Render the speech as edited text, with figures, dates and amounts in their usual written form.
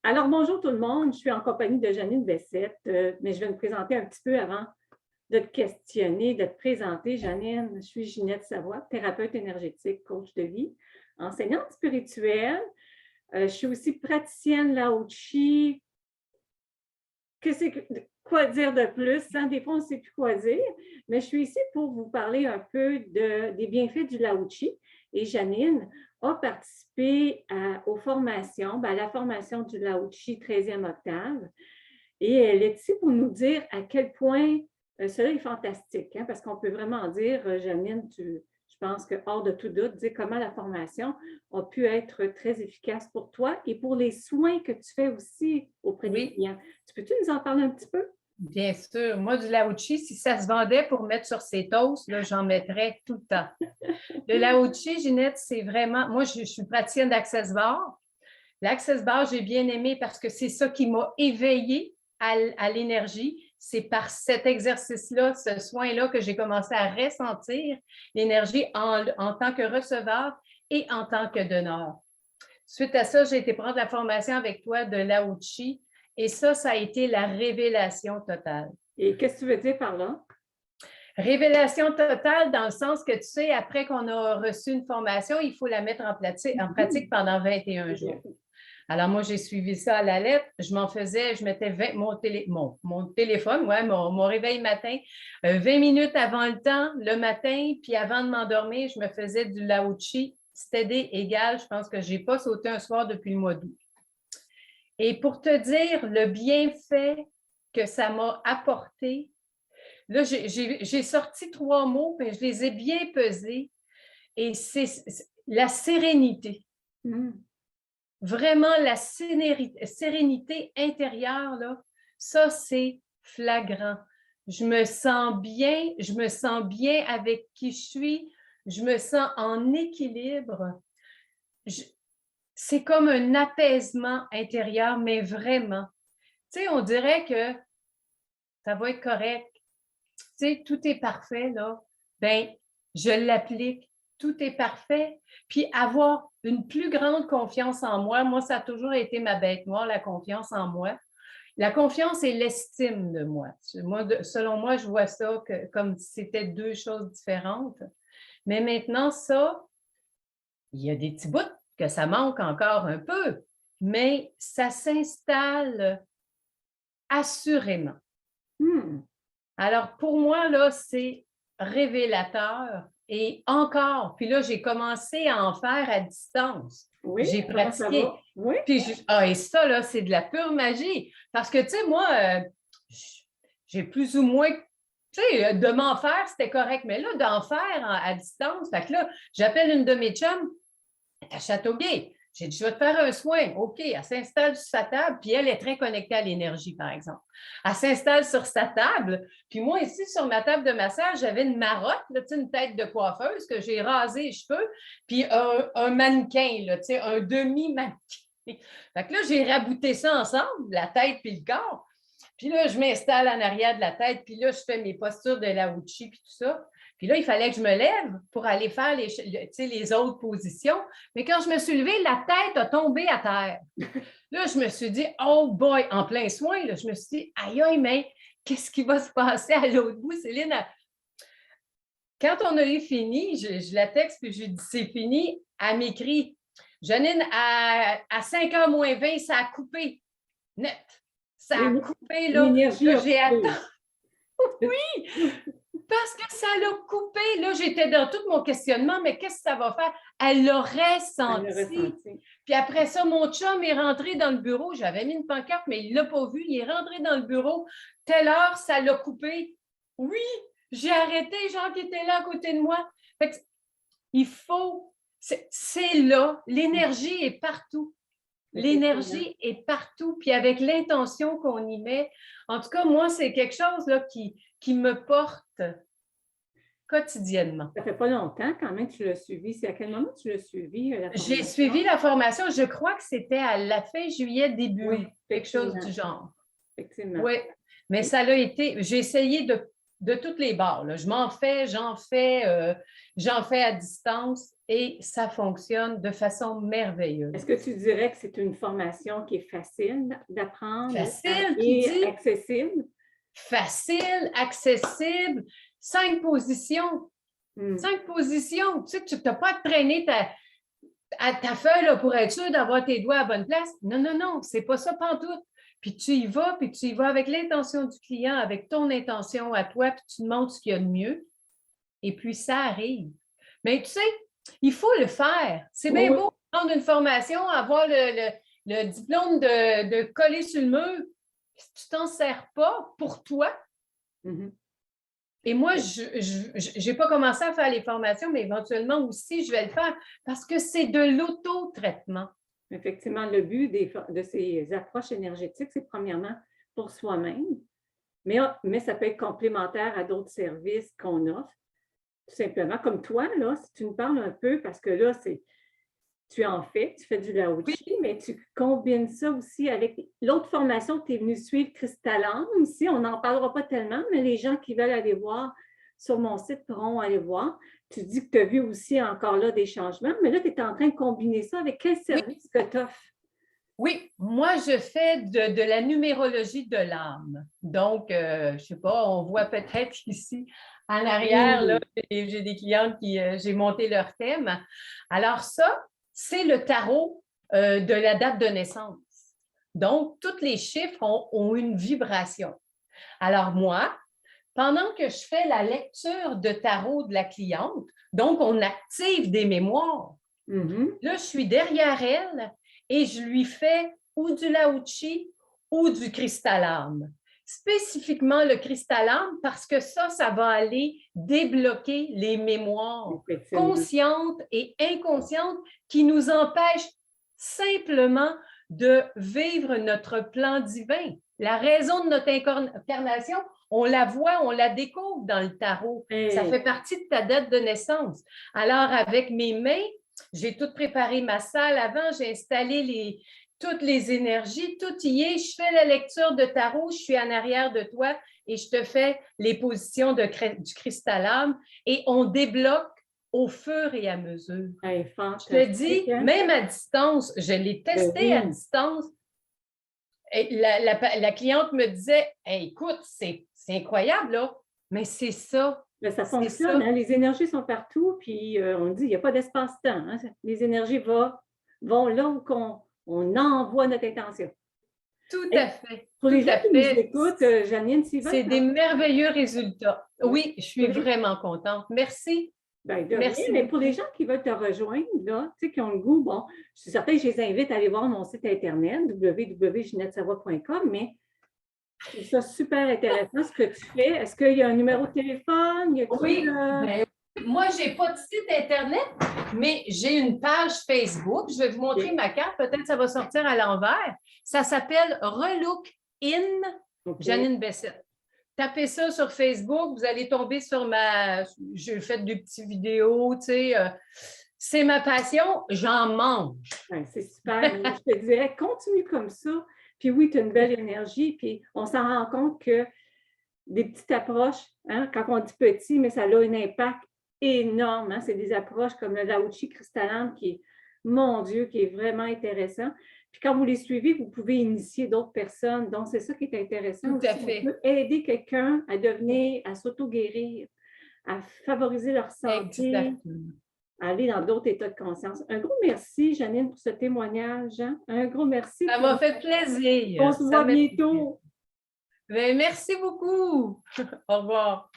Alors, bonjour tout le monde. Je suis en compagnie de Janine Bessette, mais je vais me présenter un petit peu avant de te questionner, de te présenter. Janine, je suis Ginette Savoie, thérapeute énergétique, coach de vie, enseignante spirituelle. Je suis aussi praticienne Lao Chi. Quoi dire de plus? Hein? Des fois, on ne sait plus quoi dire, mais je suis ici pour vous parler un peu des bienfaits du Lao Chi. Et Janine a participé aux formations, à la formation du Lao Chi 13e octave. Et elle est ici pour nous dire à quel point cela est fantastique, hein, parce qu'on peut vraiment dire, Janine, je pense que hors de tout doute, dire comment la formation a pu être très efficace pour toi et pour les soins que tu fais aussi auprès des clients. Tu peux-tu nous en parler un petit peu? Bien sûr. Moi, du Lao Chi, si ça se vendait pour mettre sur ses toasts, là, j'en mettrais tout le temps. Le Lao Chi, Ginette, c'est vraiment... Moi, je suis praticienne d'Access Bar. L'Access Bar, j'ai bien aimé parce que c'est ça qui m'a éveillée à l'énergie. C'est par cet exercice-là, ce soin-là, que j'ai commencé à ressentir l'énergie en tant que receveur et en tant que donneur. Suite à ça, j'ai été prendre la formation avec toi de Lao Chi. Et ça a été la révélation totale. Et qu'est-ce que tu veux dire par là? Révélation totale dans le sens que, tu sais, après qu'on a reçu une formation, il faut la mettre en pratique pendant 21 jours. Alors, moi, j'ai suivi ça à la lettre. Je mettais mon téléphone, mon réveil matin, 20 minutes avant le temps, le matin, puis avant de m'endormir, je me faisais du Lao Chi. C'était égal, je pense que je n'ai pas sauté un soir depuis le mois d'août. Et pour te dire le bienfait que ça m'a apporté, là, j'ai sorti 3 mots, mais je les ai bien pesés. Et c'est la sérénité. Vraiment, la sérénité intérieure, là, ça, c'est flagrant. Je me sens bien avec qui je suis, je me sens en équilibre. C'est comme un apaisement intérieur, mais vraiment. Tu sais, on dirait que ça va être correct. Tu sais, tout est parfait, là. Bien, je l'applique. Tout est parfait. Puis avoir une plus grande confiance en moi. Moi, ça a toujours été ma bête noire, la confiance en moi. La confiance et l'estime de moi. Selon moi, je vois ça comme si c'était 2 choses différentes. Mais maintenant, ça, il y a des petits bouts que ça manque encore un peu, mais ça s'installe assurément. Alors, pour moi, là, c'est révélateur. Et encore, puis là, j'ai commencé à en faire à distance. Oui, j'ai pratiqué. Oui. Puis et ça, là, c'est de la pure magie. Parce que, tu sais, moi, j'ai plus ou moins... Tu sais, de m'en faire, c'était correct. Mais là, d'en faire à distance, fait que là, j'appelle une de mes chums, à Châteauguay. J'ai dit, je vais te faire un soin. OK, elle s'installe sur sa table, puis elle est très connectée à l'énergie, par exemple. Elle s'installe sur sa table, puis moi, ici, sur ma table de massage, j'avais une marotte, là, une tête de coiffeuse que j'ai rasé les cheveux, puis un mannequin, là, un demi-mannequin. Fait que là, j'ai rabouté ça ensemble, la tête puis le corps. Puis là, je m'installe en arrière de la tête, puis là, je fais mes postures de Lao Chi, puis tout ça. Puis là, il fallait que je me lève pour aller faire les autres positions. Mais quand je me suis levée, la tête a tombé à terre. Là, je me suis dit, oh boy, en plein soin, là, je me suis dit, aïe, aïe, mais qu'est-ce qui va se passer à l'autre bout? Céline, quand on a eu fini, je la texte, puis je lui dis, c'est fini. Elle m'écrit, Janine, à 5h moins 20, ça a coupé. Net. Ça a coupé, là. L'énergie j'ai attendu. Oui! Parce que ça l'a coupé. Là, j'étais dans tout mon questionnement, mais qu'est-ce que ça va faire? Elle l'aurait senti. Puis après ça, mon chum est rentré dans le bureau. J'avais mis une pancarte, mais il ne l'a pas vu. Il est rentré dans le bureau. Telle heure, ça l'a coupé. Oui! J'ai arrêté, Jean qui était là à côté de moi. Fait que, il faut... C'est là. L'énergie est partout. L'énergie est partout, puis avec l'intention qu'on y met. En tout cas, moi, c'est quelque chose là, qui me porte quotidiennement. Ça fait pas longtemps quand même que tu l'as suivi. C'est à quel moment tu l'as suivi? J'ai suivi la formation, je crois que c'était à la fin juillet, début, quelque chose du genre. Effectivement. Oui, mais ça l'a été, j'ai essayé de toutes les barres. Là. J'en fais à distance. et ça fonctionne de façon merveilleuse. Est-ce que tu dirais que c'est une formation qui est facile d'apprendre Facile, tu et dis? accessible? Facile, accessible, 5 positions. Hmm. 5 positions. Tu sais, tu n'as pas à te traîner ta feuille là, pour être sûr d'avoir tes doigts à la bonne place. Non, non, non, c'est pas ça pantoute. Puis tu y vas avec l'intention du client, avec ton intention à toi, puis tu demandes ce qu'il y a de mieux. Et puis ça arrive. Mais tu sais, il faut le faire. C'est bien Oui. beau prendre une formation, avoir le diplôme de coller sur le mur. Si tu t'en sers pas pour toi. Mhm. Et moi, je n'ai pas commencé à faire les formations, mais éventuellement aussi, je vais le faire parce que c'est de l'auto-traitement. Effectivement, le but de ces approches énergétiques, c'est premièrement pour soi-même, mais ça peut être complémentaire à d'autres services qu'on offre. Tout simplement, comme toi, là, si tu nous parles un peu, parce que là, tu en fais, tu fais du laochi, mais tu combines ça aussi avec l'autre formation que tu es venu suivre, Cristalline aussi. On n'en parlera pas tellement, mais les gens qui veulent aller voir sur mon site pourront aller voir. Tu dis que tu as vu aussi encore là des changements, mais là, tu es en train de combiner ça avec quel service que tu offres? Oui, moi, je fais de la numérologie de l'âme. Donc, je ne sais pas, on voit peut-être ici en arrière, là, j'ai des clientes qui, j'ai monté leur thème. Alors ça, c'est le tarot de la date de naissance. Donc, tous les chiffres ont une vibration. Alors moi, pendant que je fais la lecture de tarot de la cliente, donc on active des mémoires. Là, je suis derrière elle et je lui fais ou du laochi ou du cristalline. Spécifiquement le cristalline parce que ça va aller débloquer les mémoires conscientes et inconscientes qui nous empêchent simplement de vivre notre plan divin. La raison de notre incarnation, on la voit, on la découvre dans le tarot. Ça fait partie de ta date de naissance. Alors, avec mes mains, j'ai tout préparé ma salle avant, j'ai installé toutes les énergies, tout y est. Je fais la lecture de tarot, je suis en arrière de toi et je te fais les positions du cristalline et on débloque au fur et à mesure. Je te dis, même à distance, je l'ai testé à distance. Et la cliente me disait, hey, écoute, c'est incroyable, là, mais c'est ça. Mais ça fonctionne, hein? Les énergies sont partout, puis on dit, il n'y a pas d'espace-temps. Hein? Les énergies vont là où on envoie notre intention. Tout à fait. Pour les gens qui nous écoutent, Janine, c'est des merveilleux résultats. Oui, je suis vraiment contente. Merci. Ben, merci. Mais pour les gens qui veulent te rejoindre, là, tu sais, qui ont le goût, bon, je suis certaine que je les invite à aller voir mon site internet, www.ginetteSavoie.com, mais je trouve ça super intéressant ce que tu fais. Est-ce qu'il y a un numéro de téléphone? Oui. Ben, moi, je n'ai pas de site internet, mais j'ai une page Facebook. Je vais vous montrer ma carte. Peut-être que ça va sortir à l'envers. Ça s'appelle Relook in Janine Bessette. Tapez ça sur Facebook, vous allez tomber sur j'ai fait des petites vidéos, tu sais. C'est ma passion, j'en mange. Ouais, c'est super. Je te dirais, continue comme ça. Puis oui, tu as une belle énergie. Puis on s'en rend compte que des petites approches, hein, quand on dit petit, mais ça a un impact énorme. Hein. C'est des approches comme le laochi cristallin qui est, mon Dieu, qui est vraiment intéressant. Puis quand vous les suivez, vous pouvez initier d'autres personnes. Donc, c'est ça qui est intéressant. Tout à fait. On peut aider quelqu'un à s'auto-guérir, à favoriser leur santé, à aller dans d'autres états de conscience. Un gros merci, Janine, pour ce témoignage. Hein? Un gros merci. Ça m'a fait plaisir. On se voit bientôt. Merci beaucoup. Au revoir.